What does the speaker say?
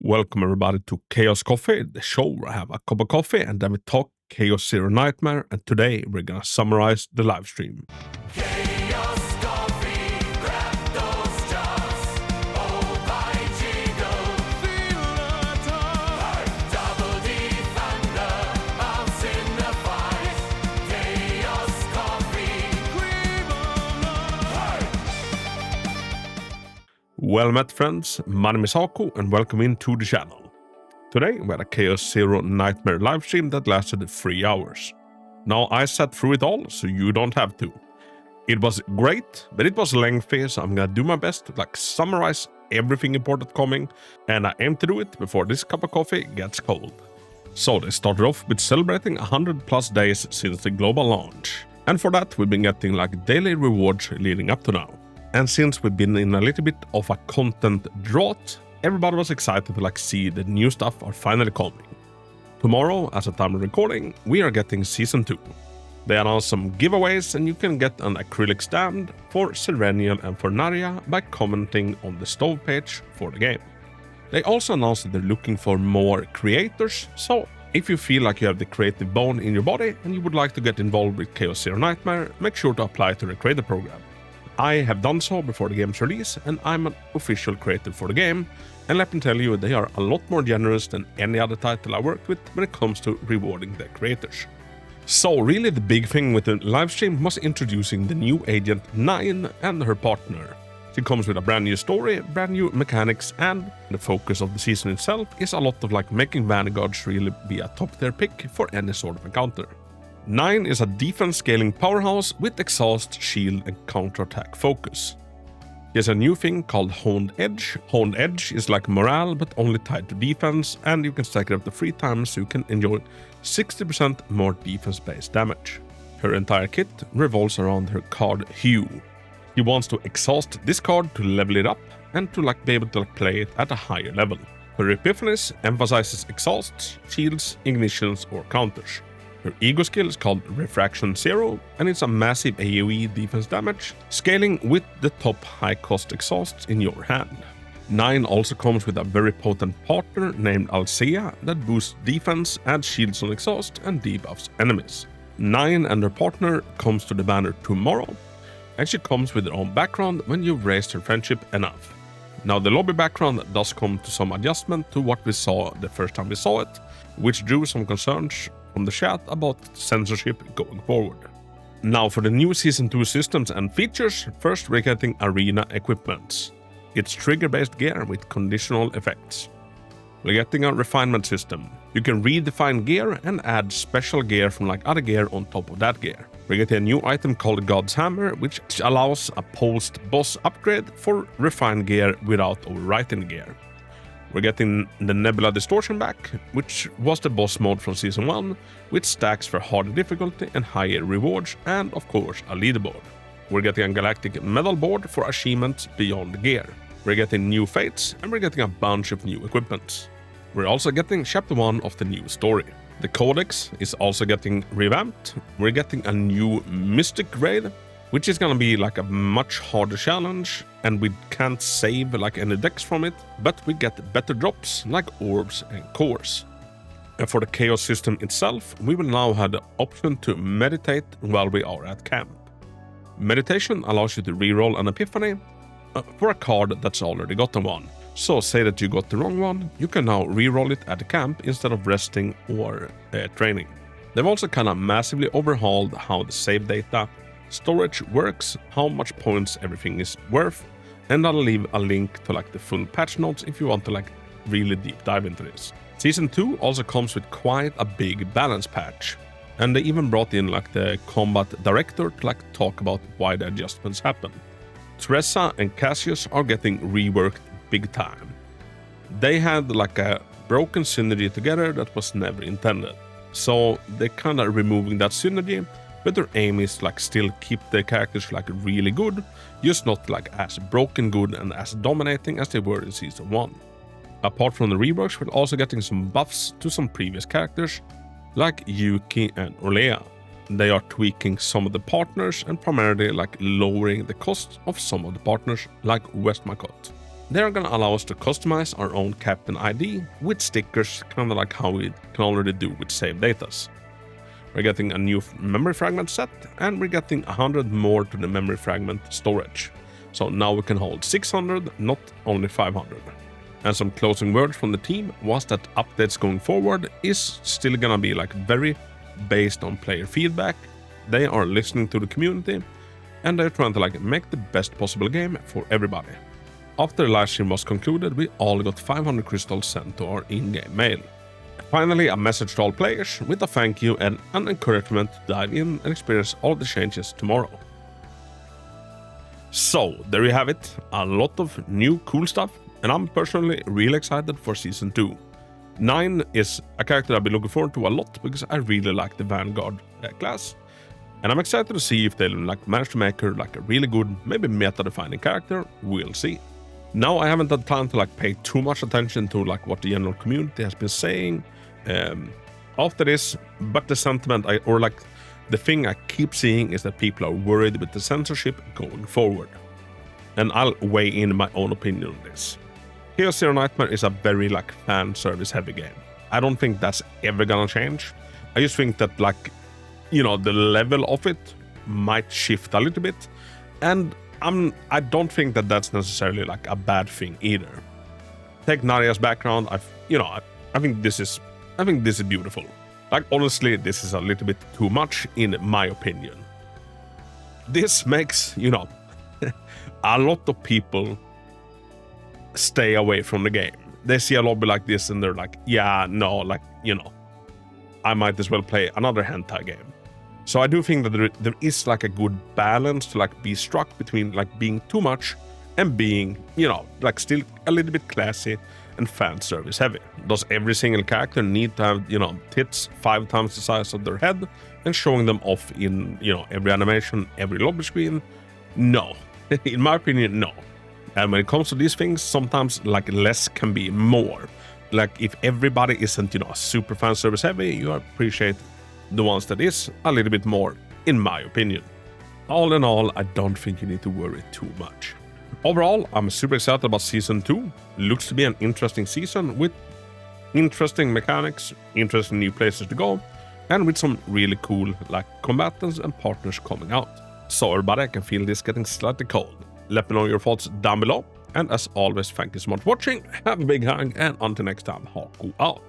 Welcome everybody to Chaos Coffee, the show where I have a cup of coffee and then we talk Chaos Zero Nightmare, and today we're gonna summarize the live stream. Chaos Coffee, grab those jars. Oh, by jingle, feel the tug. Double D thunder, bounce in the fight. Chaos Coffee, cream of life. Well met friends, my name is Haku and welcome into the channel. Today we had a Chaos Zero Nightmare live stream that lasted 3 hours. Now I sat through it all, so you don't have to. It was great, but it was lengthy, so I'm gonna do my best to summarize everything important coming, and I aim to do it before this cup of coffee gets cold. So they started off with celebrating 100+ days since the global launch, and for that we've been getting daily rewards leading up to now. And since we've been in a little bit of a content drought, everybody was excited to see the new stuff are finally coming. Tomorrow, as a time of recording, we are getting Season 2. They announced some giveaways and you can get an acrylic stand for Serenial and for Narya by commenting on the stove page for the game. They also announced that they're looking for more creators, so if you feel like you have the creative bone in your body and you would like to get involved with Chaos Zero Nightmare, make sure to apply to the creator program. I have done so before the game's release and I'm an official creator for the game, and let me tell you, they are a lot more generous than any other title I worked with when it comes to rewarding their creators. So really the big thing with the livestream was introducing the new agent 9 and her partner. She comes with a brand new story, brand new mechanics, and the focus of the season itself is a lot of making vanguards really be a top tier pick for any sort of encounter. 9 is a defense scaling powerhouse with exhaust, shield and counterattack focus. He has a new thing called Honed Edge. Honed Edge is like morale but only tied to defense, and you can stack it up to 3 times so you can enjoy 60% more defense based damage. Her entire kit revolves around her card Hue. He wants to exhaust this card to level it up and to be able to play it at a higher level. Her Epiphanies emphasizes exhausts, shields, ignitions or counters. Her ego skill is called Refraction 0, and it's a massive AoE defense damage, scaling with the top high-cost exhausts in your hand. 9 also comes with a very potent partner named Alcea that boosts defense, adds shields on exhaust, and debuffs enemies. 9 and her partner comes to the banner tomorrow, and she comes with her own background when you've raised her friendship enough. Now the lobby background does come to some adjustment to what we saw the first time we saw it, which drew some concerns from the chat about censorship going forward. Now for the new Season 2 systems and features, first we're getting arena equipments. It's trigger-based gear with conditional effects. We're getting a refinement system. You can redefine gear and add special gear from other gear on top of that gear. We're getting a new item called God's Hammer, which allows a post-boss upgrade for refined gear without overwriting gear. We're getting the Nebula Distortion back, which was the boss mode from Season 1, with stacks for harder difficulty and higher rewards, and of course a leaderboard. We're getting a Galactic Medal board for achievements beyond gear. We're getting new fates, and we're getting a bunch of new equipments. We're also getting Chapter 1 of the new story. The Codex is also getting revamped. We're getting a new Mystic Raid, which is gonna be a much harder challenge, and we can't save any decks from it, but we get better drops like orbs and cores. And for the Chaos system itself, we will now have the option to meditate while we are at camp. Meditation allows you to reroll an Epiphany for a card that's already gotten one. So say that you got the wrong one, you can now reroll it at the camp instead of resting or training. They've also massively overhauled how the save data storage works, how much points everything is worth, and I'll leave a link to the full patch notes if you want to really deep dive into this. Season 2 also comes with quite a big balance patch, and they even brought in the combat director to talk about why the adjustments happen. Tressa and Cassius are getting reworked big time. They had a broken synergy together that was never intended, so they're removing that synergy. But their aim is still keep the characters really good, just not as broken good and as dominating as they were in Season 1. Apart from the reworks, we're also getting some buffs to some previous characters like Yuki and Orlea. They are tweaking some of the partners and primarily lowering the cost of some of the partners like Westmacott. they're gonna allow us to customize our own captain ID with stickers, kind of like how we can already do with save datas. We're getting a new memory fragment set, and we're getting 100 more to the memory fragment storage. So now we can hold 600, not only 500. And some closing words from the team was that updates going forward is still gonna be like very based on player feedback. They are listening to the community, and they're trying to like make the best possible game for everybody. After the live stream was concluded, we all got 500 crystals sent to our in-game mail. Finally, a message to all players with a thank you and an encouragement to dive in and experience all the changes tomorrow. So, there you have it, a lot of new cool stuff, and I'm personally really excited for Season 2. 9 is a character I've been looking forward to a lot because I really like the Vanguard class. And I'm excited to see if they'll like manage to make her like a really good, maybe meta-defining character. We'll see. Now I haven't had time to like pay too much attention to like what the general community has been saying after this, but the sentiment the thing I keep seeing is that people are worried with the censorship going forward. And I'll weigh in my own opinion on this. Chaos Zero Nightmare is a very like fan service heavy game. I don't think that's ever gonna change. I just think that like, you know, the level of it might shift a little bit, and I don't think that that's necessarily like a bad thing either. Take Naria's background. I think this is beautiful. Like honestly, this is a little bit too much in my opinion. This makes, you know, a lot of people stay away from the game. They see a lobby like this and they're like, yeah, no, like, you know, I might as well play another hentai game. So I do think that there is like a good balance to like be struck between like being too much and being, you know, like still a little bit classy and fan service heavy. Does every single character need to have, you know, tits 5 times the size of their head and showing them off in, you know, every animation, every lobby screen? No. In my opinion, no. And when it comes to these things, sometimes like less can be more. Like if everybody isn't, you know, super fan service heavy, you appreciate the ones that is a little bit more, in my opinion. All in all, I don't think you need to worry too much. Overall, I'm super excited about Season 2. Looks to be an interesting season with interesting mechanics, interesting new places to go, and with some really cool like combatants and partners coming out. So everybody, I can feel this getting slightly cold. Let me know your thoughts down below. And as always, thank you so much for watching. Have a big hug, and until next time, Haku out.